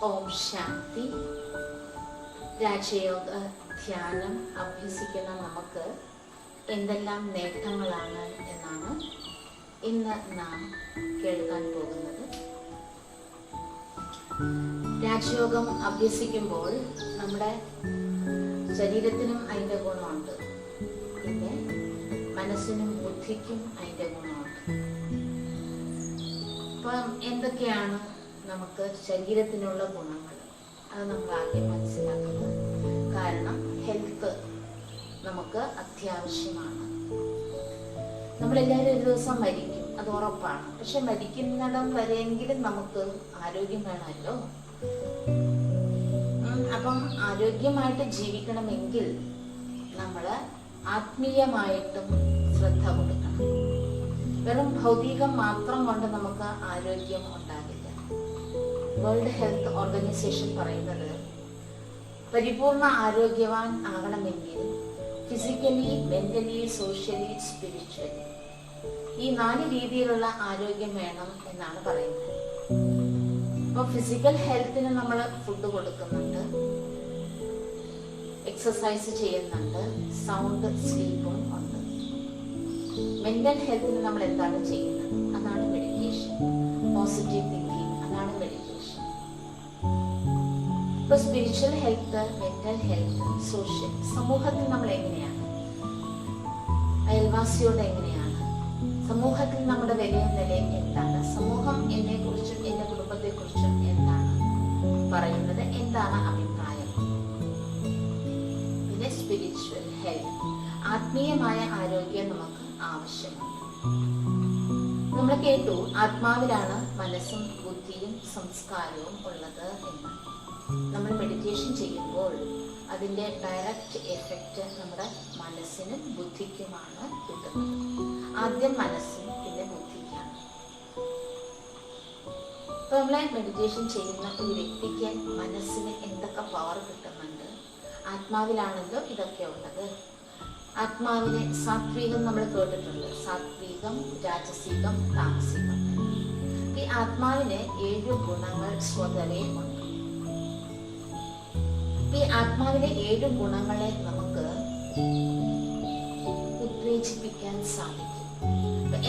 ഓം ശാന്തി. രാജയോഗ ധ്യാനം അഭ്യസിക്കുന്ന നമുക്ക് എന്തെല്ലാം നേട്ടങ്ങളാണ് എന്നാണ് ഇന്ന് നാം കേൾക്കാൻ പോകുന്നത്. രാജയോഗം അഭ്യസിക്കുമ്പോൾ നമ്മുടെ ശരീരത്തിനും അതിൻ്റെ ഗുണമുണ്ട്, പിന്നെ മനസ്സിനും ബുദ്ധിക്കും അതിൻ്റെ ഗുണമുണ്ട്. അപ്പം എന്തൊക്കെയാണ് നമുക്ക് ശരീരത്തിനുള്ള ഗുണങ്ങൾ? അത് നമ്മൾ ആദ്യം മനസ്സിലാക്കുന്നത്. കാരണം ഹെൽത്ത് നമുക്ക് അത്യാവശ്യമാണ്. നമ്മളെല്ലാവരും ഒരു ദിവസം മരിക്കും, അത് ഉറപ്പാണ്. പക്ഷെ മരിക്കുന്നിടം വരെയെങ്കിലും നമുക്ക് ആരോഗ്യം വേണമല്ലോ. അപ്പം ആരോഗ്യമായിട്ട് ജീവിക്കണമെങ്കിൽ നമ്മൾ ആത്മീയമായിട്ടും ശ്രദ്ധ കൊടുക്കണം. വെറും ഭൗതികം മാത്രം കൊണ്ട് നമുക്ക് ആരോഗ്യം ഉണ്ടാകില്ല. വേൾഡ് ഹെൽത്ത് ഓർഗനൈസേഷൻ പറയുന്നത് പരിപൂർണ ആരോഗ്യവാൻ ആകണമെങ്കിൽ ഫിസിക്കലി, മെന്റലി, സോഷ്യലി, സ്പിരിച്വലി ഈ 4 രീതിയിലുള്ള ആരോഗ്യം വേണം എന്നാണ് പറയുന്നത്. അപ്പോൾ ഫിസിക്കൽ ഹെൽത്തിന് നമ്മൾ ഫുഡ് കൊടുക്കുന്നുണ്ട്, എക്സസൈസ് ചെയ്യുന്നുണ്ട്, സൗണ്ട് സ്ലീപ്പും ഉണ്ട്. മെന്റൽ ഹെൽത്തിന് നമ്മൾ എന്താണ് ചെയ്യുന്നത്? അതാണ് മെഡിറ്റേഷൻ. പോസിറ്റീവ് തിങ്കിങ്, അതാണ് മെഡിറ്റേഷൻ. ഇപ്പൊ spiritual health, mental health, social, സമൂഹത്തിൽ നമ്മൾ എങ്ങനെയാണ്, അയൽവാസിയോട് എങ്ങനെയാണ്, സമൂഹത്തിൽ നമ്മുടെ വിലയും നിലയും എന്താണ്, സമൂഹം എന്നെ കുറിച്ചും എന്റെ കുടുംബത്തെ കുറിച്ചും എന്താണ് പറയുന്നത്, എന്താണ് അഭിപ്രായം. പിന്നെ സ്പിരിച്വൽ ഹെൽത്ത്, ആത്മീയമായ ആരോഗ്യം നമുക്ക് ആവശ്യമുണ്ട്. നമ്മൾ കേട്ടു, ആത്മാവിലാണ് മനസ്സും ബുദ്ധിയും സംസ്കാരവും ഉള്ളത് എന്ന്. നമ്മൾ മെഡിറ്റേഷൻ ചെയ്യുമ്പോൾ അതിൻ്റെ ഡയറക്റ്റ് എഫക്റ്റ് നമ്മുടെ മനസ്സിനും ബുദ്ധിക്കുമാണ് കിട്ടുന്നത്. ആദ്യം മനസ്സിനും പിന്നെ ബുദ്ധിക്കാണ്. ഇപ്പൊ നമ്മളെ മെഡിറ്റേഷൻ ചെയ്യുന്ന ഒരു വ്യക്തിക്ക് മനസ്സിന് എന്തൊക്കെ പവർ കിട്ടുന്നുണ്ട്? ആത്മാവിലാണല്ലോ ഇതൊക്കെ ഉള്ളത്. ആത്മാവിനെ സാത്വികം നമ്മൾ കേട്ടിട്ടുണ്ട്. സാത്വികം, രാജസികം, താമസികം. ഈ ആത്മാവിന് 7 ഗുണങ്ങൾ സ്വതവേ ഉണ്ട്. ഈ ആത്മാവിലെ 7 ഗുണങ്ങളെ നമുക്ക് ഉത്തേജിപ്പിക്കാൻ സാധിക്കും.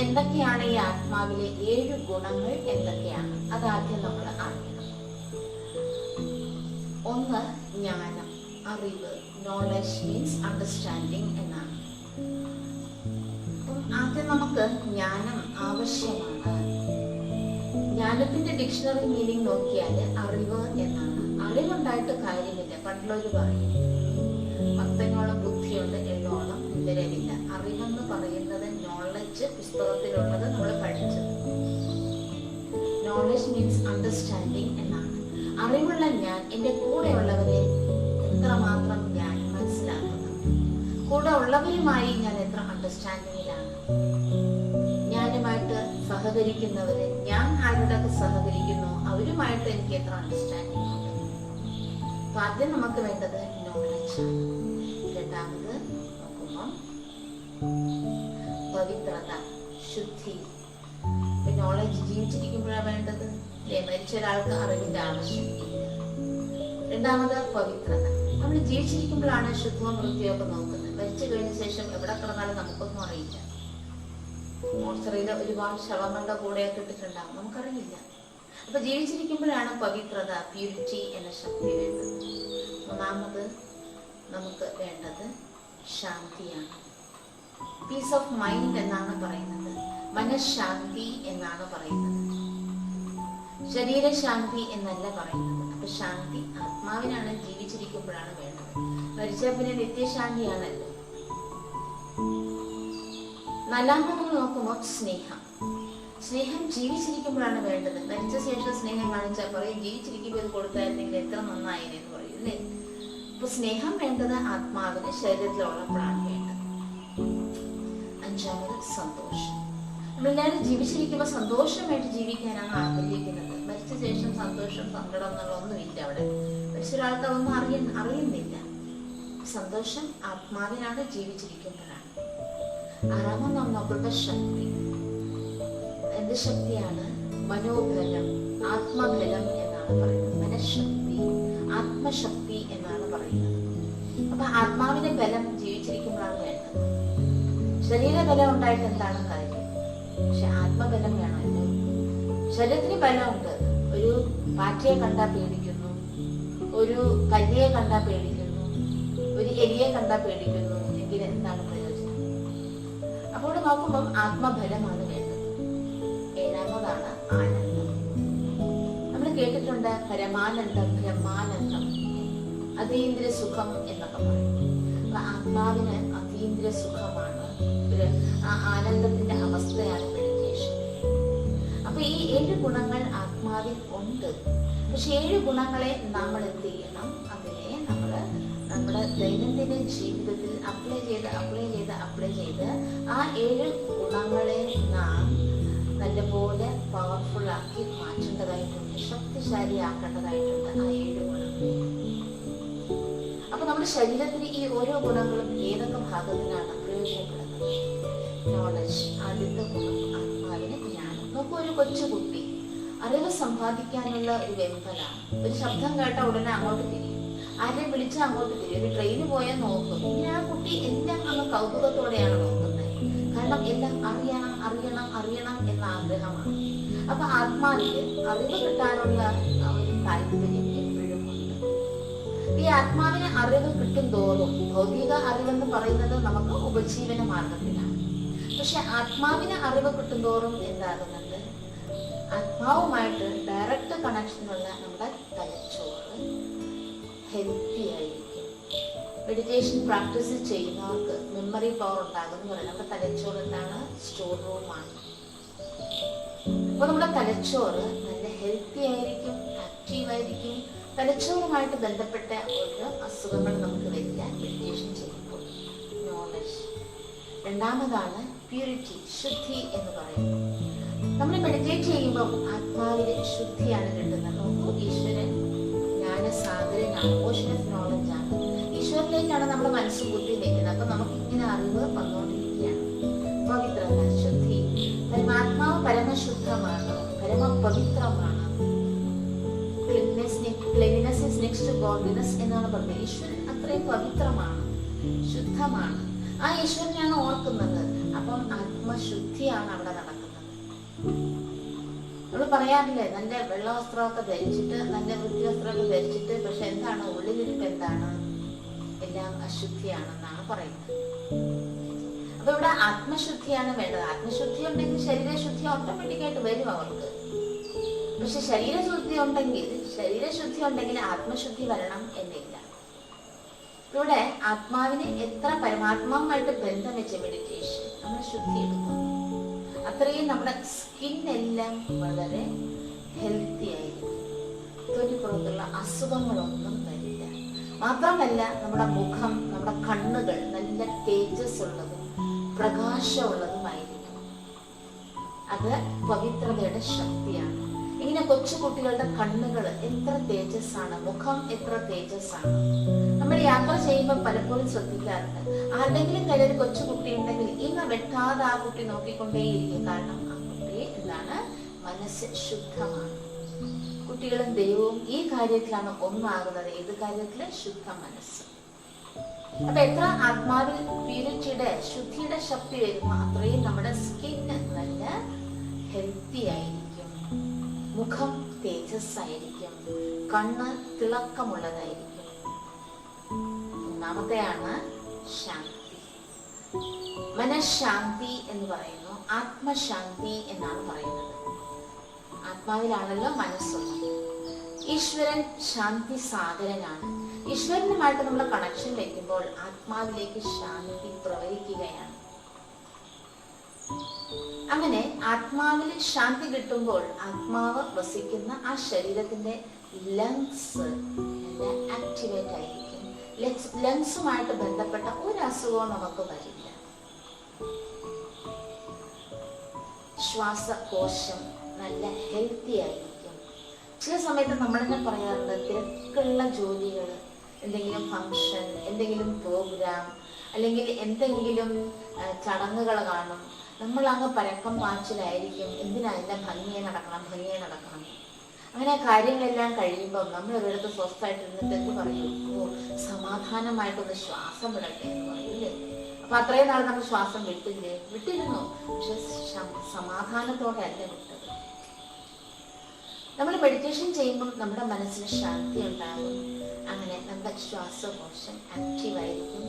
എന്തൊക്കെയാണ് ഈ ആത്മാവിലെ 7 ഗുണങ്ങൾ? എന്തൊക്കെയാണ്? അതാദ്യം നമ്മൾ അറിയണം. ഒന്ന്, ജ്ഞാനം, അറിവ്. നോളജ് മീൻസ് അണ്ടർസ്റ്റാൻഡിങ് എന്നാണ്. അപ്പം ആദ്യം നമുക്ക് ജ്ഞാനം ആവശ്യമാണ്. ജ്ഞാനത്തിന്റെ ഡിക്ഷണറി മീനിങ് നോക്കിയാൽ അറിവ് എന്നാണ്. അറിവുണ്ടായിട്ട് കാര്യമില്ല. പണ്ടുള്ളവർ പറയും പത്തനോളം ബുദ്ധിയുണ്ട്, എണ്ണോളം വിവരമില്ല. അറിവെന്ന് പറയുന്നത് നോളജ്, പുസ്തകത്തിലുള്ളത് നമ്മൾ പഠിച്ചത്. നോളജ് മീൻസ് അണ്ടർസ്റ്റാൻഡിങ് എന്നാണ്. അറിവുള്ള ഞാൻ എൻ്റെ കൂടെയുള്ളവരെ എത്രമാത്രം ഞാൻ മനസ്സിലാക്കുന്നു, കൂടെ ഉള്ളവരുമായി ഞാൻ എത്ര അണ്ടർസ്റ്റാൻഡിങ്ങിലാണ്, ഞാനുമായിട്ട് സഹകരിക്കുന്നവര്, ഞാൻ ആരോടൊക്കെ സഹകരിക്കുന്നു അവരുമായിട്ട് എനിക്ക് എത്ര അണ്ടർസ്റ്റാൻഡിങ് ഉണ്ട്. അപ്പൊ ആദ്യം നമുക്ക് വേണ്ടത് നോളജ്. രണ്ടാമത് നോക്കുമ്പോൾ പവിത്രത, ശുദ്ധി. നോളജ് ജീവിച്ചിരിക്കുമ്പോഴാണ് വേണ്ടത്. മരിച്ച ഒരാൾക്ക് അറിവിന്റെ ആവശ്യമില്ല. രണ്ടാമത് പവിത്രത. നമ്മൾ ജീവിച്ചിരിക്കുമ്പോഴാണ് ശുദ്ധവും വൃത്തിയൊക്കെ നോക്കുന്നത്. മരിച്ചു കഴിഞ്ഞ ശേഷം എവിടെ കിടന്നാലും നമുക്കൊന്നും അറിയില്ല. മോർച്ചറിയിലെ ഒരുപാട് ശവങ്ങളുടെ കൂടെയൊക്കെ ഇട്ടിട്ടുണ്ടാവും, നമുക്കറിയില്ല. അപ്പൊ ജീവിച്ചിരിക്കുമ്പോഴാണ് പവിത്രത, പ്യൂരിറ്റി എന്ന ശക്തി വേണ്ടത്. മൂന്നാമത് നമുക്ക് വേണ്ടത് ശാന്തിയാണ്. പീസ് ഓഫ് മൈൻഡ് എന്നാണ് പറയുന്നത്. മനഃശാന്തി എന്നാണ് പറയുന്നത്. ശരീരശാന്തി എന്നല്ല പറയുന്നത്. അപ്പൊ ശാന്തി ആത്മാവിനാണ് ജീവിച്ചിരിക്കുമ്പോഴാണ് വേണ്ടത്. മരിച്ചാൽ പിന്നെ നിത്യശാന്തിയാണല്ലോ. നാലാമത് നമ്മൾ നോക്കുമ്പോൾ സ്നേഹം. സ്നേഹം ജീവിച്ചിരിക്കുമ്പോഴാണ് വേണ്ടത്. മരിച്ച ശേഷം സ്നേഹം കാണിച്ചാൽ പറയും ജീവിച്ചിരിക്കുമ്പോൾ ഇത് കൊടുത്തായിരുന്നെങ്കിൽ എത്ര നന്നായിനെ എന്ന് പറയും, അല്ലേ? അപ്പൊ സ്നേഹം വേണ്ടത് ആത്മാവിന് ശരീരത്തിലുള്ളപ്പോഴാണ് വേണ്ടത്. അഞ്ചാമത് സന്തോഷം. നമ്മളെല്ലാവരും ജീവിച്ചിരിക്കുമ്പോൾ സന്തോഷമായിട്ട് ജീവിക്കാനാണ് ആഗ്രഹിക്കുന്നത്. മരിച്ച ശേഷം സന്തോഷം, സങ്കടം എന്നുള്ളതൊന്നുമില്ല അവിടെ. മരിച്ച ഒരാൾക്ക് അതൊന്നും അറിയുന്നില്ല. സന്തോഷം ആത്മാവിനാണ് ജീവിച്ചിരിക്കുമ്പോഴാണ്. ആറാമത് നാം നോക്കുന്ന ശക്തി. എന്ത് ശക്തിയാണ്? മനോബലം, ആത്മബലം എന്നാണ് എന്നാണ് പറയുന്നത്. മനഃശക്തി, ആത്മശക്തി എന്നാണ് പറയുന്നത്. അപ്പൊ ആത്മാവിന്റെ ബലം ജീവിച്ചിരിക്കുമ്പോഴാണ് വേണ്ടത്. ശരീരബലം ഉണ്ടായിട്ട് എന്താണ് കാര്യം? പക്ഷെ ആത്മബലം വേണമല്ലോ. ശരീരത്തിന് ബലമുണ്ട്. ഒരു പാറ്റയെ കണ്ടാൽ പേടിക്കുന്നു, ഒരു കല്ലിയെ കണ്ടാൽ പേടിക്കുന്നു, ഒരു എലിയെ കണ്ടാൽ പേടിക്കുന്നു എങ്കിൽ എന്താണ് പ്രയോജനം? അപ്പോൾ നോക്കുമ്പം ആത്മബലമാണ് വേണ്ടത്. ഏഴാമതാണ് ആനന്ദം. നമ്മൾ കേട്ടിട്ടുണ്ട് പരമാനന്ദം, ബ്രഹ്മാനന്ദം, അതീന്ദ്ര സുഖം എന്നൊക്കെ പറയും. അപ്പൊ ആത്മാവിന് അതീന്ദ്ര സുഖമാണ്, ആ ആനന്ദത്തിന്റെ അവസ്ഥയാണ് മെഡിറ്റേഷൻ. അപ്പൊ ഈ 7 ഗുണങ്ങൾ ആത്മാവിൽ ഉണ്ട്. പക്ഷെ 7 ഗുണങ്ങളെ നമ്മൾ എന്ത് ചെയ്യണം? അതിനെ നമ്മൾ നമ്മുടെ ദൈനംദിന ജീവിതത്തിൽ അപ്ലൈ ചെയ്ത് ആ 7 ഗുണങ്ങളെ നാം നല്ലപോലെ പവർഫുൾ ആക്കി മാറ്റേണ്ടതായിട്ടുണ്ട്, ശക്തിശാലിയാക്കേണ്ടതായിട്ടുണ്ട് ആ 7 ഗുണങ്ങൾ. അപ്പൊ നമ്മുടെ ശരീരത്തിന് ഈ ഓരോ ഗുണങ്ങളും ഏതൊക്കെ ഭാഗത്തിനാണ് പ്രയോജനപ്പെടുന്നത്? നോളജ്, ആദ്യത്തെ ഗുണം ആത്മാവിന് ജ്ഞാനം. നോക്കൂ, ഒരു കൊച്ചുകുട്ടി അറിവ് സമ്പാദിക്കാനുള്ള ഒരു വെമ്പലാണ്. ഒരു ശബ്ദം കേട്ട ഉടനെ അങ്ങോട്ട് തിരിയും, ആരെയും വിളിച്ചാൽ അങ്ങോട്ട് തിരിയും. ഒരു ട്രെയിന് പോയാൽ നോക്കും. ഇങ്ങനെ ആ കുട്ടി എല്ലാം അങ്ങ് കൗതുകത്തോടെയാണ് നോക്കുന്നത്. കാരണം എല്ലാം അറിയണം എന്ന ആഗ്രഹമാണ്. അപ്പൊ ആത്മാവിന് അറിവ് കിട്ടാനുള്ള ഒരു താല്പര്യം എപ്പോഴും ഉണ്ട്. ഈ ആത്മാവിന് അറിവ് കിട്ടും തോറും, ഭൗതിക അറിവെന്ന് പറയുന്നത് നമുക്ക് ഉപജീവന മാർഗത്തിലാണ്. പക്ഷെ ആത്മാവിന് അറിവ് കിട്ടും തോറും എന്താകുന്നത്? ആത്മാവുമായിട്ട് ഡയറക്റ്റ് കണക്ഷനുള്ള നമ്മുടെ തലച്ചോറ് ഹെൽത്തി ആയിരിക്കും. മെഡിറ്റേഷൻ പ്രാക്ടീസ് ചെയ്യുന്നവർക്ക് മെമ്മറി പവർ ഉണ്ടാകും എന്ന് പറയുന്നത് നമ്മുടെ തലച്ചോറ് എന്താണ്? സ്റ്റോർ റൂമാണ്. അപ്പൊ നമ്മുടെ തലച്ചോറ് നല്ല ഹെൽത്തി ആയിരിക്കും, ആക്റ്റീവായിരിക്കും. തലച്ചോറുമായിട്ട് ബന്ധപ്പെട്ട ഒരു അസുഖങ്ങൾ നമുക്ക് വരില്ല മെഡിറ്റേഷൻ ചെയ്യുമ്പോൾ. നോളജ്. രണ്ടാമതാണ് പ്യൂരിറ്റി, ശുദ്ധി എന്ന് പറയുന്നത്. നമ്മൾ മെഡിറ്റേറ്റ് ചെയ്യുമ്പോൾ ആത്മാവിന് ശുദ്ധിയാണ് കിട്ടുന്നത്. നോക്കൂ, ഈശ്വരൻ ജ്ഞാനസാഗരനാണ്, ഓഷൻ ഓഫ് നോളജ് ആണ്. ഈശ്വരനിലേക്കാണ് നമ്മുടെ മനസ്സും ബുദ്ധി നിൽക്കുന്നത്. അപ്പൊ നമുക്ക് ഇങ്ങനെ അറിവ് വന്നുകൊണ്ടിരിക്കുകയാണ്. പവിത്രത, ശുദ്ധി. പരമാത്മാവ് പരമശുദ്ധമാണ്, പരമപവിത്രമാണ്. Cleanness is next to godliness എന്നാണ് പറഞ്ഞത്. ഈശ്വരൻ അത്രയും പവിത്രമാണ്, ശുദ്ധമാണ്. ആ ഈശ്വരനെയാണ് ഓർക്കുന്നത്. അപ്പം ആത്മശുദ്ധിയാണ് അവിടെ നടക്കുന്നത്. നമ്മൾ പറയാറില്ലേ, നല്ല വെള്ള വസ്ത്രമൊക്കെ ധരിച്ചിട്ട്, നല്ല വൃത്തി വസ്ത്രമൊക്കെ ധരിച്ചിട്ട്, പക്ഷെ എന്താണ് ഉള്ളിലിരിപ്പ്? എന്താണ്? എല്ലാം അശുദ്ധിയാണെന്നാണ് പറയുന്നത്. അപ്പൊ ഇവിടെ ആത്മശുദ്ധിയാണ് വേണ്ടത്. ആത്മശുദ്ധി ഉണ്ടെങ്കിൽ ശരീരശുദ്ധി ഓട്ടോമാറ്റിക്കായിട്ട് വരും അവർക്ക്. പക്ഷെ ശരീരശുദ്ധി ഉണ്ടെങ്കിൽ ആത്മശുദ്ധി വരണം എന്നില്ല. ഇവിടെ ആത്മാവിനെ എത്ര പരമാത്മാവുമായിട്ട് ബന്ധം വെച്ച മെഡിറ്റേഷൻ നമ്മൾ ശുദ്ധി എടുക്കുന്നു, അത്രയും നമ്മുടെ സ്കിൻ എല്ലാം വളരെ ഹെൽത്തി ആയിരിക്കും. തൊലിപ്പുറത്തുള്ള അസുഖങ്ങളൊന്നും വരില്ല. മാത്രമല്ല നമ്മുടെ മുഖം, നമ്മുടെ കണ്ണുകൾ നല്ല തേജസ് ഉള്ളതും പ്രകാശമുള്ളതുമായിരിക്കും. അത് പവിത്രതയുടെ ശക്തിയാണ്. ഇങ്ങനെ കൊച്ചുകുട്ടികളുടെ കണ്ണുകൾ എത്ര തേജസ്സാണ്, മുഖം എത്ര തേജസ്സാണ്. നമ്മൾ യാത്ര ചെയ്യുമ്പോൾ പലപ്പോഴും ശ്രദ്ധിക്കാറുണ്ട്, ആരുടെങ്കിലും കയ്യിൽ ഒരു കൊച്ചുകുട്ടി ഉണ്ടെങ്കിൽ ഇന്ന് വെട്ടാതെ ആ കുട്ടി നോക്കിക്കൊണ്ടേയിരിക്കും. കാരണം ആ കുട്ടി എന്താണ്? മനസ്സ് ശുദ്ധമാണ്. കുട്ടികളും ദൈവവും ഈ കാര്യത്തിലാണ് ഒന്നാകുന്നത്. ഏത് കാര്യത്തില്? ശുദ്ധ മനസ്സ്. അപ്പൊ എത്ര ആത്മാവിൽ പ്യൂരിറ്റിയുടെ, ശുദ്ധിയുടെ ശക്തി വരുന്നു, അത്രയും നമ്മുടെ സ്കിൻ നല്ല ഹെൽത്തി ആയിരിക്കും, മുഖം തേജസ് ആയിരിക്കും, കണ്ണ് തിളക്കമുള്ളതായിരിക്കും. ഒന്നാമത്തെയാണ് ശാന്തി. മനഃശാന്തി എന്ന് പറയുന്നു, ആത്മശാന്തി എന്നാണ് പറയുന്നത്. ആത്മാവിലാണല്ലോ മനസ്സുള്ളത്. ഈശ്വരൻ ശാന്തി സാഗരനാണ്. ഈശ്വരനുമായിട്ട് നമ്മൾ കണക്ഷൻ വെക്കുമ്പോൾ ആത്മാവിലേക്ക് ശാന്തി പ്രവഹിക്കുകയാണ്. അങ്ങനെ ആത്മാവിൽ ശാന്തി കിട്ടുമ്പോൾ ആത്മാവ് വസിക്കുന്ന ആ ശരീരത്തിന്റെ ലങ്സ് ആക്ടിവേറ്റ് ആയിരിക്കും. ലങ്സുമായിട്ട് ബന്ധപ്പെട്ട ഒരു അസുഖവും നമുക്ക് വരില്ല. ശ്വാസകോശം നല്ല ഹെൽത്തി ആയിരിക്കും. ചില സമയത്ത് നമ്മൾ തന്നെ പറയാറുണ്ട്, തിരക്കുള്ള ജോലികൾ, എന്തെങ്കിലും ഫംഗ്ഷൻ, എന്തെങ്കിലും പ്രോഗ്രാം, അല്ലെങ്കിൽ എന്തെങ്കിലും ചടങ്ങുകൾ കാണും, നമ്മൾ അങ്ങ് പരക്കം പാച്ചിലായിരിക്കും. എന്തിനാ എല്ലാം ഭംഗിയെ നടക്കണം. അങ്ങനെ കാര്യങ്ങളെല്ലാം കഴിയുമ്പം നമ്മൾ ഒരിടത്ത് സ്വസ്ഥമായിട്ടിരുന്നിട്ട് എന്ത് പറയൂ, ഓ സമാധാനമായിട്ടൊന്ന് ശ്വാസം വിടട്ടെ എന്ന് പറയൂല്ലേ. അപ്പൊ അത്രയും നാൾ നമ്മൾ ശ്വാസം വിട്ടിരുന്നു, പക്ഷെ സമാധാനത്തോടെ അല്ല വിട്ടത്. നമ്മൾ മെഡിറ്റേഷൻ ചെയ്യുമ്പോൾ നമ്മുടെ മനസ്സിന് ശാന്തി ഉണ്ടാകും. അങ്ങനെ നമ്മുടെ ശ്വാസകോശം ആക്റ്റീവായിരിക്കും.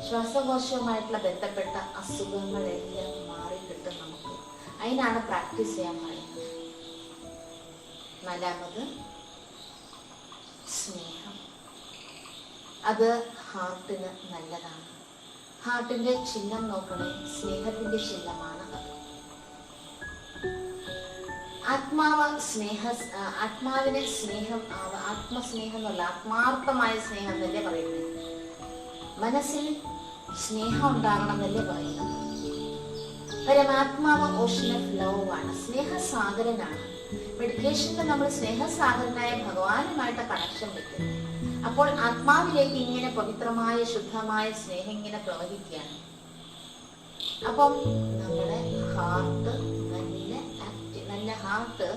ശ്വാസകോശവുമായിട്ടുള്ള ബന്ധപ്പെട്ട അസുഖങ്ങളെല്ലാം മാറിക്കിട്ടും നമുക്ക്. അതിനാണ് പ്രാക്ടീസ് ചെയ്യാൻ പറയുന്നത്. 4ാമത് സ്നേഹം. അത് ഹാർട്ടിന് നല്ലതാണ്. ഹാർട്ടിന്റെ ചിഹ്നം നോക്കണേ, സ്നേഹത്തിന്റെ ചിഹ്നമാണ് അത്. ആത്മാവിനെ സ്നേഹം, ആത്മസ്നേഹം എന്നല്ല, ആത്മാർത്ഥമായ സ്നേഹം എന്നല്ലേ പറയുന്നത്. മനസ്സിൽ സ്നേഹം ഉണ്ടാകണം എന്നല്ലേ പറയുന്നത്. പരമാത്മാവ് ഓഷൻ ഓഫ് ലവ് ആണ്, സ്നേഹസാഗരനാണ്. മെഡിറ്റേഷനിൽ നമ്മൾ സ്നേഹസാഗരനായ ഭഗവാനുമായിട്ട് കണക്ഷൻ വെക്കുന്നു. അപ്പോൾ ആത്മാവിലേക്ക് ഇങ്ങനെ പവിത്രമായ ശുദ്ധമായ സ്നേഹം ഇങ്ങനെ പ്രവഹിക്കുകയാണ്. അപ്പം നമ്മുടെ ഹാർട്ട്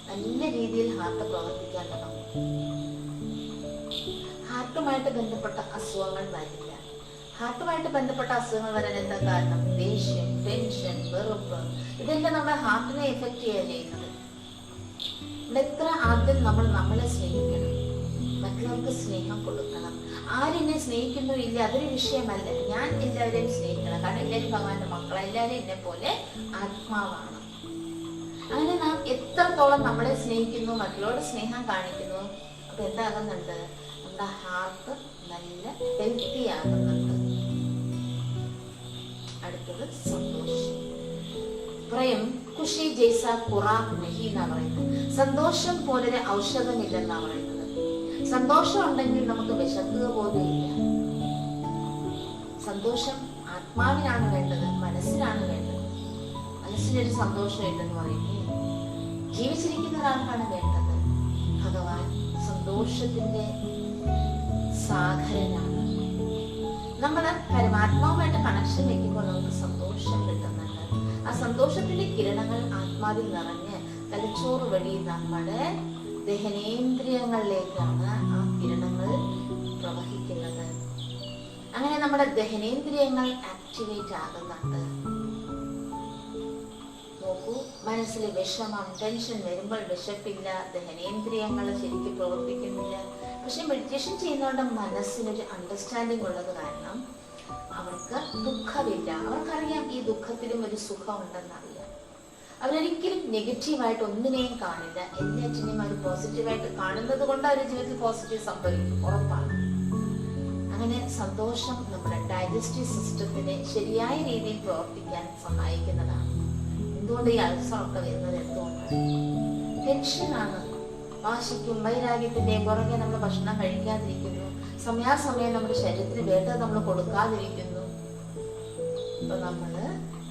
നല്ല രീതിയിൽ ഹാർട്ട് പ്രവർത്തിക്കാൻ തുടങ്ങും. ഹാർട്ടുമായിട്ട് ബന്ധപ്പെട്ട അസുഖങ്ങൾ വരില്ല. ഹാർട്ടുമായിട്ട് ബന്ധപ്പെട്ട അസുഖങ്ങൾ വരാൻ എന്താ കാരണം? ദേഷ്യം, ടെൻഷൻ, വെറുപ്പ്, ഇതെല്ലാം നമ്മുടെ ഹാർട്ടിനെ എഫക്ട് ചെയ്യുക ചെയ്യുന്നത്. എത്ര ആദ്യം നമ്മൾ നമ്മളെ സ്നേഹിക്കണം, മറ്റുള്ളവർക്ക് സ്നേഹം കൊടുക്കണം. ആരെന്നെ സ്നേഹിക്കുന്നു ഇല്ല അതൊരു വിഷയമല്ല. ഞാൻ എല്ലാവരെയും സ്നേഹിക്കണം, കാരണം എല്ലാവരും ഭഗവാന്റെ മക്കളെ, എല്ലാവരും എന്നെ പോലെ ആത്മാവാണ്. അങ്ങനെ നാം എത്രത്തോളം നമ്മളെ സ്നേഹിക്കുന്നു, മറ്റുള്ളവരുടെ സ്നേഹം കാണിക്കുന്നു, അപ്പൊ എന്താകുന്നുണ്ട്? നമ്മുടെ ഹാർട്ട് നല്ല ഹെൽത്തി ആകുന്നുണ്ട്. അടുത്തത് സന്തോഷം. പറയും ഖുഷി ജൈസ ഖുറാഖ് നഹി എന്നാ പറയുന്നത്. സന്തോഷം പോലൊരു ഔഷധമില്ലെന്നാ പറയുന്നത്. സന്തോഷം ഉണ്ടെങ്കിൽ നമുക്ക് വിശക്കുക പോലും ഇല്ല. സന്തോഷം ആത്മാവിനാണ് വേണ്ടത്, മനസ്സിനാണ് വേണ്ടത്. മനസ്സിനൊരു സന്തോഷം ഇല്ലെന്ന് പറയുന്നത് ജീവിച്ചിരിക്കുന്ന ഒരാൾക്കാണ് വേണ്ടത്. ഭഗവാൻ സന്തോഷത്തിന്റെ സാഗരനാണ്. നമ്മൾ പരമാത്മാവുമായിട്ട് കണക്ഷൻ വെക്കുമ്പോൾ നമുക്ക് സന്തോഷം കിട്ടുന്നുണ്ട്. ആ സന്തോഷത്തിന്റെ കിരണങ്ങൾ ആത്മാവിൽ നിറഞ്ഞ് തലച്ചോറ് വഴി നമ്മുടെ ദഹനേന്ദ്രിയങ്ങളിലേക്കാണ് ആ കിരണങ്ങൾ പ്രവഹിക്കുന്നത്. അങ്ങനെ നമ്മുടെ ദഹനേന്ദ്രിയങ്ങൾ ആക്ടിവേറ്റ് ആകുന്നുണ്ട്. നോക്കൂ, മനസ്സിൽ വിഷമം, ടെൻഷൻ വരുമ്പോൾ വിശപ്പില്ല, ദഹനേന്ദ്രിയങ്ങൾ ശരിക്കും പ്രവർത്തിക്കുന്നില്ല. പക്ഷെ മെഡിറ്റേഷൻ ചെയ്യുന്നവരുടെ മനസ്സിനൊരു അണ്ടർസ്റ്റാൻഡിങ് ഉള്ളത് കാരണം അവർക്ക് ദുഃഖമില്ല. അവർക്കറിയാം ഈ ദുഃഖത്തിലും ഒരു സുഖം ഉണ്ടെന്നറിയാം. അവരൊരിക്കലും നെഗറ്റീവായിട്ട് ഒന്നിനെയും കാണില്ല. എല്ലാറ്റിനെയും അവർ പോസിറ്റീവായിട്ട് കാണുന്നത് കൊണ്ട് അവരുടെ ജീവിതത്തിൽ പോസിറ്റീവ് സംഭവിക്കും, ഉറപ്പാണ്. അങ്ങനെ സന്തോഷം നമ്മുടെ ഡൈജസ്റ്റീവ് സിസ്റ്റത്തിനെ ശരിയായ രീതിയിൽ പ്രവർത്തിക്കാൻ സഹായിക്കുന്നതാണ്. എന്തുകൊണ്ട് ഈ അൾസറൊക്കെ വരുന്നത്? എന്തുകൊണ്ടാണ്? ടെൻഷനാണ്. വാശിക്കും വൈരാഗ്യത്തിന്റെയും പുറകെ നമ്മൾ ഭക്ഷണം കഴിക്കാതിരിക്കുന്നു, സമയാസമയം നമ്മുടെ ശരീരത്തിന് വേണ്ടത് നമ്മൾ കൊടുക്കാതിരിക്കുന്നു. അപ്പൊ നമ്മള്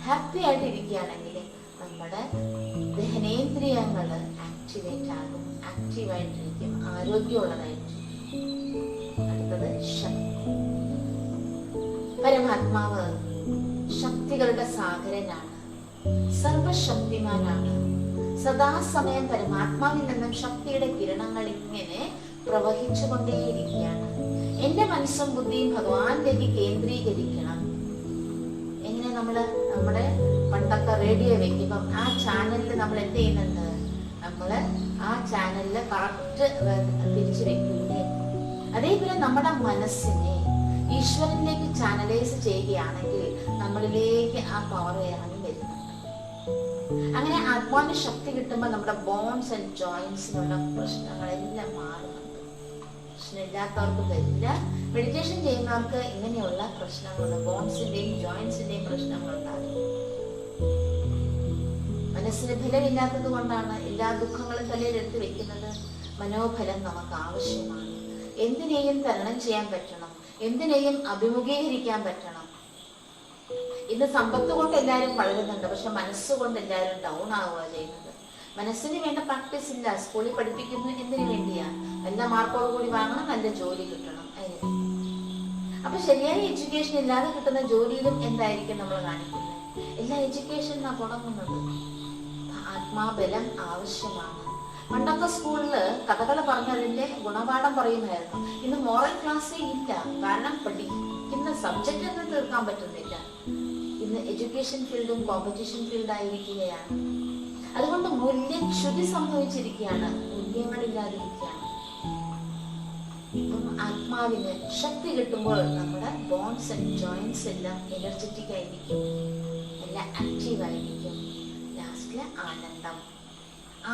ഹാപ്പി ആയിട്ട് ഇരിക്കുകയാണെങ്കിൽ നമ്മുടെ ദഹനേന്ദ്രിയങ്ങൾ ആക്ടിവേറ്റ് ആകും, ആക്റ്റീവായിട്ടിരിക്കും, ആരോഗ്യമുള്ളതായിരിക്കും. അടുത്തത് ശക്തി. പരമാത്മാവ് ശക്തികളുടെ സാഗരനാണ്, സർവശക്തിമാനാണ്. സദാസമയം പരമാത്മാവിൽ നിന്നും ശക്തിയുടെ കിരണങ്ങൾ ഇങ്ങനെ പ്രവഹിച്ചുകൊണ്ടേയിരിക്കുകയാണ്. എന്റെ മനസ്സും ബുദ്ധിയും ഭഗവാനിലേക്ക് കേന്ദ്രീകരിക്കണം. എങ്ങനെ നമ്മുടെ പണ്ടൊക്കെ റേഡിയോ വെക്കുമ്പം ആ ചാനലിൽ നമ്മൾ എന്ത് ചെയ്യുന്നുണ്ട്? നമ്മള് ആ ചാനലില് കറക്റ്റ് തിരിച്ചു വെക്കൂലേ? അതേപോലെ നമ്മുടെ മനസ്സിനെ ഈശ്വരനിലേക്ക് ചാനലൈസ് ചെയ്യുകയാണെങ്കിൽ നമ്മളിലേക്ക് ആ പവർ ഇറങ്ങി വരുന്നുണ്ട്. അങ്ങനെ ആത്മാവിന് ശക്തി കിട്ടുമ്പോൾ നമ്മുടെ ബോൺസ് ആൻഡ് ജോയിന്റ്സിനുള്ള പ്രശ്നങ്ങളെല്ലാം മാറുന്നുണ്ട്. പ്രശ്നമില്ലാത്തവർക്ക് വരില്ല. മെഡിറ്റേഷൻ ചെയ്യുന്നവർക്ക് ഇങ്ങനെയുള്ള പ്രശ്നങ്ങളുണ്ട്, ബോൺസിന്റെയും ജോയിന്റ്സിന്റെയും പ്രശ്നങ്ങളുണ്ടാകും. മനസ്സിന് ബലമില്ലാത്തത് കൊണ്ടാണ് എല്ലാ ദുഃഖങ്ങളും തലയിലെടുത്ത് വെക്കുന്നത്. മനോബലം നമുക്ക് ആവശ്യമാണ്. എന്തിനേയും തരണം ചെയ്യാൻ പറ്റണം, എന്തിനേയും അഭിമുഖീകരിക്കാൻ പറ്റണം. ഇന്ന് സമ്പത്ത് കൊണ്ട് എല്ലാവരും വളരുന്നുണ്ട്, പക്ഷെ മനസ്സുകൊണ്ട് എല്ലാവരും ഡൗൺ ആവുക ചെയ്യുന്നത്. മനസ്സിന് വേണ്ട പ്രാക്ടീസ് ഇല്ല. സ്കൂളിൽ പഠിപ്പിക്കുന്നു എന്തിനു വേണ്ടിയാ? നല്ല മാർക്കോട് കൂടി വാങ്ങണം, നല്ല ജോലി കിട്ടണം, അതിന് വേണ്ടി. അപ്പൊ ശരിയായ എഡ്യൂക്കേഷൻ ഇല്ലാതെ കിട്ടുന്ന ജോലിയിലും എന്തായിരിക്കും നമ്മൾ കാണിക്കുന്നത്? എല്ലാ എഡ്യൂക്കേഷനാണ് തുടങ്ങുന്നത്. ആത്മാബലം ആവശ്യമാണ്. പണ്ടൊക്കെ സ്കൂളിൽ കഥകൾ പറഞ്ഞതിന്റെ ഗുണപാഠം പറയുമായിരുന്നു. ഇന്ന് മോറൽ ക്ലാസ്സേ ഇല്ല. കാരണം പഠിക്കുന്ന സബ്ജക്റ്റ് ഒന്നും തീർക്കാൻ പറ്റുന്നില്ല. ഇന്ന് എഡ്യൂക്കേഷൻ ഫീൽഡും കോമ്പറ്റീഷൻ ഫീൽഡായിരിക്കുകയാണ്. അതുകൊണ്ട് മൂല്യച്യുതി സംഭവിച്ചിരിക്കുകയാണ്, മൂല്യങ്ങളില്ലാതിരിക്കുകയാണ്. ആത്മാവിന് ശക്തി കിട്ടുമ്പോൾ നമ്മുടെ ബോൺസ് ആൻഡ് ജോയിന്റ്സ് എല്ലാം എനർജറ്റിക് ആയിരിക്കും, എല്ലാം ആക്റ്റീവ് ആയിരിക്കും. ലാസ്റ്റില്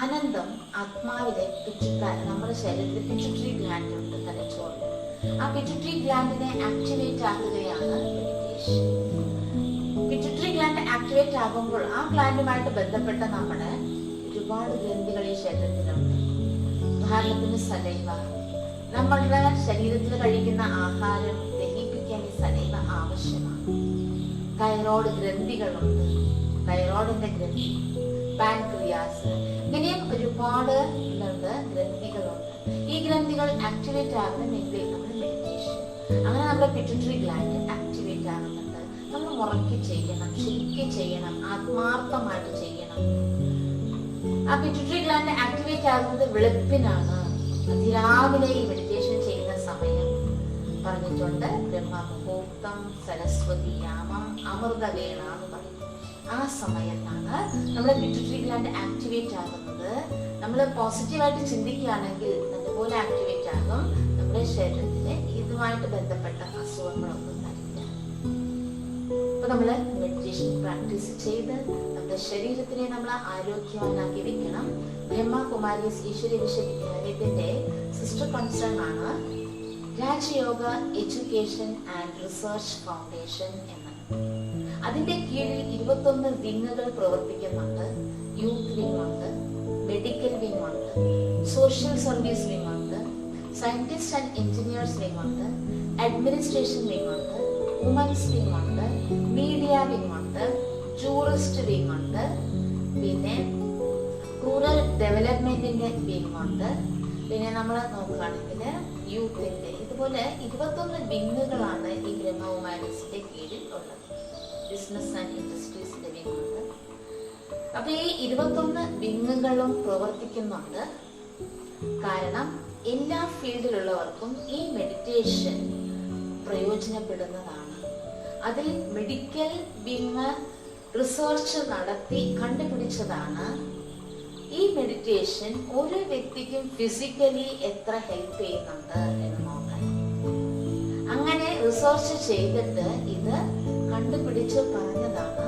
ആനന്ദം ആത്മാവിലെ നമ്മുടെ ശരീരത്തിൽ പിറ്റ്യൂട്ടറി ഗ്ലാൻഡ് ഉണ്ട്, തലച്ചോറിൽ. ആ പിറ്റ്യൂട്ടറി ഗ്ലാൻഡിനെ ആക്ടിവേറ്റ് ആക്കുകയാണ് മെഡിറ്റേഷൻ. പിറ്റ്യൂട്ടറി ഗ്ലാൻഡ് ആക്ടിവേറ്റ് ആകുമ്പോൾ ആ ഗ്ലാൻഡുമായിട്ട് ബന്ധപ്പെട്ട നമ്മുടെ ഒരുപാട് ഗ്രന്ഥികൾ ഈ ശരീരത്തിലുണ്ട്. ഉദാഹരണത്തിന് സലൈവ. നമ്മളുടെ ശരീരത്തിൽ കഴിക്കുന്ന ആഹാരം ദഹിപ്പിക്കാൻ ഈ സലൈവ ആവശ്യമാണ്. തൈറോയ്ഡ് ഗ്രന്ഥികളുണ്ട്, തൈറോയിഡിന്റെ ഗ്രന്ഥി, പാൻക്രിയാസ്, ഇങ്ങനെയും ഒരുപാട് ഗ്രന്ഥികളുണ്ട്. ഈ ഗ്രന്ഥികൾ ആക്ടിവേറ്റ് ആകണമെങ്കിൽ നമ്മൾ മെഡിറ്റേഷൻ, അങ്ങനെ നമ്മുടെ പിറ്റ്യൂട്ടറി ഗ്ലാൻഡ് ആക്ടിവേറ്റ് ആകുന്നുണ്ട്. നമ്മൾ മുറക്കി ചെയ്യണം, ശരിക്കും ചെയ്യണം, ആത്മാർത്ഥമായിട്ട് ചെയ്യണം. ആ പിറ്റ്യൂട്ടറി ഗ്ലാൻഡ് ആക്ടിവേറ്റ് ആകുന്നത് വെളുപ്പിനാണ്. അതിരാവിലെ ഈ മെഡിറ്റേഷൻ ചെയ്യുന്ന സമയം പറഞ്ഞിട്ടുണ്ട്. ബ്രഹ്മമുഹൂർത്തം, സരസ്വതി യാമം, അമൃതവേള എന്ന് പറയും. ആ സമയത്താണ് നമ്മുടെ പിറ്റ്യൂട്ടറി ഗ്ലാൻഡ് ആക്ടിവേറ്റ് ആകുന്നത്. നമ്മൾ പോസിറ്റീവായിട്ട് ചിന്തിക്കുകയാണെങ്കിൽ അതുപോലെ ആക്ടിവേറ്റ് ആകും. നമ്മുടെ ശരീരത്തിലെ ഇതുമായിട്ട് ബന്ധപ്പെട്ട അസുഖങ്ങളൊന്നും വരില്ല. അപ്പൊ നമ്മള് മെഡിറ്റേഷൻ പ്രാക്ടീസ് ചെയ്ത് നമ്മുടെ ശരീരത്തിനെ നമ്മൾ ആരോഗ്യവാനാക്കി വെക്കണം. ബ്രഹ്മകുമാരീസ് ഈശ്വര വിശ്വവിദ്യാലയത്തിന്റെ സിസ്റ്റർ കൺസേൺ ആണ് Raja Yoga education and research foundation എന്ന്. അതിന്റെ കീഴിൽ 21 വിങ്ങുകൾ പ്രവർത്തിക്കുന്നുണ്ട്. യൂത്ത് വിങ് ഉണ്ട്, മെഡിക്കൽ വിങ് ഉണ്ട്, സോഷ്യൽ സർവീസ് വിങ് ഉണ്ട്, സയന്റിസ്റ്റ് ആൻഡ് എഞ്ചിനീയേഴ്സ് വിങ് ഉണ്ട്, അഡ്മിനിസ്ട്രേഷൻ വിങ് ഉണ്ട്, വുമൻസ് വിങ് ഉണ്ട്, മീഡിയ വിങ് ഉണ്ട്, ടൂറിസ്റ്റ് വിങ് ഉണ്ട്, പിന്നെ റൂറൽ ഡെവലപ്മെന്റിന്റെ വിങ് ഉണ്ട്. പിന്നെ നമ്മൾ നോക്കുകയാണെങ്കിൽ യൂത്തിന്റെ, ഇതുപോലെ 21 വിങ്ങുകളാണ് ഈ ബ്രഹ്മകുമാരീസിന്റെ കീഴിൽ ഉള്ളത്. ബിസിനസ് ആൻഡ് ഇൻഡസ്ട്രീസിന്റെ വിങ് ഉണ്ട്. അപ്പൊ ഈ 21 വിങ്ങുകളും പ്രവർത്തിക്കുന്നുണ്ട്. കാരണം എല്ലാ ഫീൽഡിലുള്ളവർക്കും ഈ മെഡിറ്റേഷൻ പ്രയോജനപ്പെടുന്നതാണ്. അതിൽ മെഡിക്കൽ വിങ് റിസർച്ച് നടത്തി കണ്ടുപിടിച്ചതാണ് ഈ മെഡിറ്റേഷൻ ഓരോ വ്യക്തിക്കും ഫിസിക്കലി എത്ര ഹെൽപ്പ് ചെയ്യുന്നുണ്ട് എന്ന് നോക്കാൻ. അങ്ങനെ റിസർച്ച് ചെയ്തിട്ട് ഇത് കണ്ടുപിടിച്ച് പറഞ്ഞതാണ്.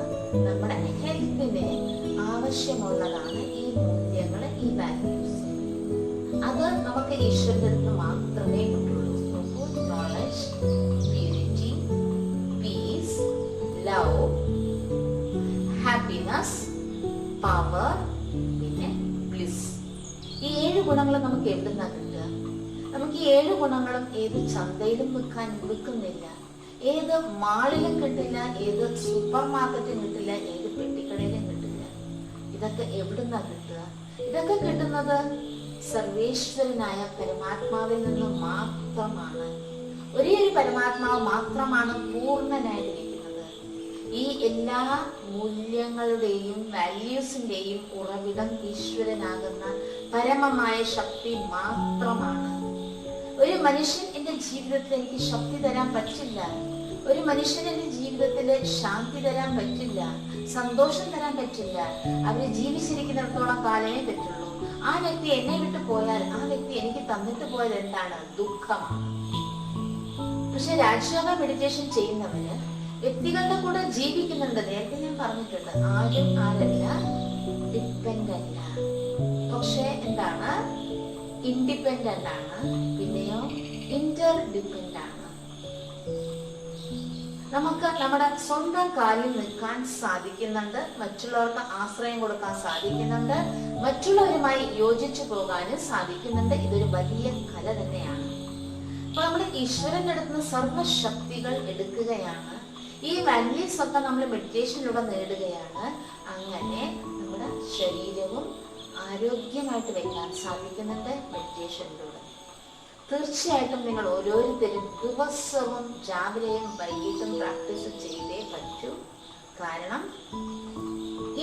നമ്മുടെ ഹെൽത്തിന് ആവശ്യമുള്ളതാണ് ഈ മൂല്യങ്ങൾ, ഈ വാല്യൂസ്. അത് നമുക്ക് ഈശ്വരന്റെ അടുത്ത് മാത്രമേ കിട്ടുള്ളൂ. Knowledge, purity, peace, love, happiness, power, പിന്നെ ബ്ലിസ്. ഈ 7 ഗുണങ്ങൾ നമുക്ക് എവിടുന്നാ കിട്ടുക? നമുക്ക് ഈ 7 ഗുണങ്ങളും ഏത് ചന്തയിലും വിൽക്കുന്നില്ല, ഏത് മാളിലും കിട്ടില്ല, ഏത് സൂപ്പർ മാർക്കറ്റിലും കിട്ടില്ല, ഏത് പെട്ടിക്കടയിലും കിട്ടില്ല. ഇതൊക്കെ എവിടുന്നാ കിട്ടുക? ഇതൊക്കെ കിട്ടുന്നത് സർവേശ്വരനായ പരമാത്മാവിൽ നിന്ന് മാത്രമാണ്. ഒരേ ഒരു പരമാത്മാവ് മാത്രമാണ് പൂർണ്ണനായിട്ടിരിക്കുന്നത്. ഈ എല്ലാ മൂല്യങ്ങളുടെയും വാല്യൂസിന്റെയും ഉറവിടം ഈശ്വരനാകുന്ന പരമമായ ശക്തി മാത്രമാണ്. ഒരു മനുഷ്യൻ എന്റെ ജീവിതത്തിൽ എനിക്ക് ശക്തി തരാൻ പറ്റില്ല. ഒരു മനുഷ്യൻ എന്റെ ജീവിതത്തിൽ ശാന്തി തരാൻ പറ്റില്ല, സന്തോഷം തരാൻ പറ്റില്ല. അവര് ജീവിച്ചിരിക്കുന്നിടത്തോളം കാലമേ പറ്റുള്ളൂ. ആ വ്യക്തി എന്നെ വിട്ടു പോയാൽ ആ വ്യക്തി എനിക്ക് തന്നിട്ട് പോയത് എന്താണ്? ദുഃഖമാണ്. പക്ഷെ രാജയോഗ മെഡിറ്റേഷൻ ചെയ്യുന്നവര് വ്യക്തികളുടെ കൂടെ ജീവിക്കുന്നുണ്ട്. നേരത്തെ ഞാൻ പറഞ്ഞിട്ടുണ്ട്, ആരും ആരല്ല, ഡിപ്പെൻഡ് അല്ല. പക്ഷെ എന്താണ്? ഇൻഡിപെൻഡന്റ് ആണ്. പിന്നെയോ ഇന്റർ ഡിപ്പെൻഡ് ആണ്. നമുക്ക് നമ്മുടെ സ്വന്തം കാലിൽ നിൽക്കാൻ സാധിക്കുന്നുണ്ട്, മറ്റുള്ളവർക്ക് ആശ്രയം കൊടുക്കാൻ സാധിക്കുന്നുണ്ട്, മറ്റുള്ളവരുമായി യോജിച്ചു പോകാനും സാധിക്കുന്നുണ്ട്. ഇതൊരു വലിയ കല തന്നെയാണ്. അപ്പൊ നമ്മൾ ഈശ്വരന്റെ അടുത്ത് നിന്ന് സർവശക്തികൾ എടുക്കുകയാണ്. ഈ വാല്യൂസ് ഒക്കെ നമ്മൾ മെഡിറ്റേഷനിലൂടെ നേടുകയാണ്. അങ്ങനെ നമ്മുടെ ശരീരവും ആരോഗ്യമായിട്ട് വെക്കാൻ സാധിക്കുന്നുണ്ട് മെഡിറ്റേഷനിലൂടെ. തീർച്ചയായിട്ടും നിങ്ങൾ ഓരോരുത്തരും ദിവസവും രാവിലെയും വൈകിട്ടും പ്രാക്ടീസ് ചെയ്തേ പറ്റൂ. കാരണം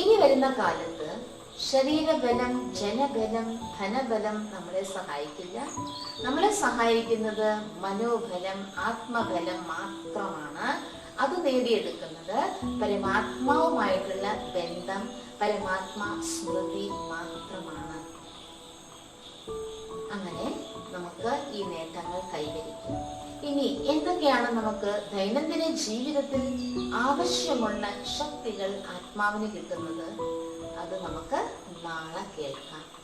ഇനി വരുന്ന കാലത്ത് ശരീരബലം, ജനബലം, ധനബലം നമ്മളെ സഹായിക്കില്ല. നമ്മളെ സഹായിക്കുന്നത് മനോബലം, ആത്മബലം മാത്രമാണ്. അത് നേടിയെടുക്കുന്നത് പരമാത്മാവുമായിട്ടുള്ള ബന്ധം, പരമാത്മാ സ്മൃതി മാത്രമാണ്. അങ്ങനെ നമുക്ക് ഈ നേട്ടങ്ങൾ കൈവരിക്കും. ഇനി എന്തൊക്കെയാണ് നമുക്ക് ദൈനംദിന ജീവിതത്തിൽ ആവശ്യമുള്ള ശക്തികൾ ആത്മാവിന് കിട്ടുന്നത്? അത് നമുക്ക് നാളെ കേൾക്കാം.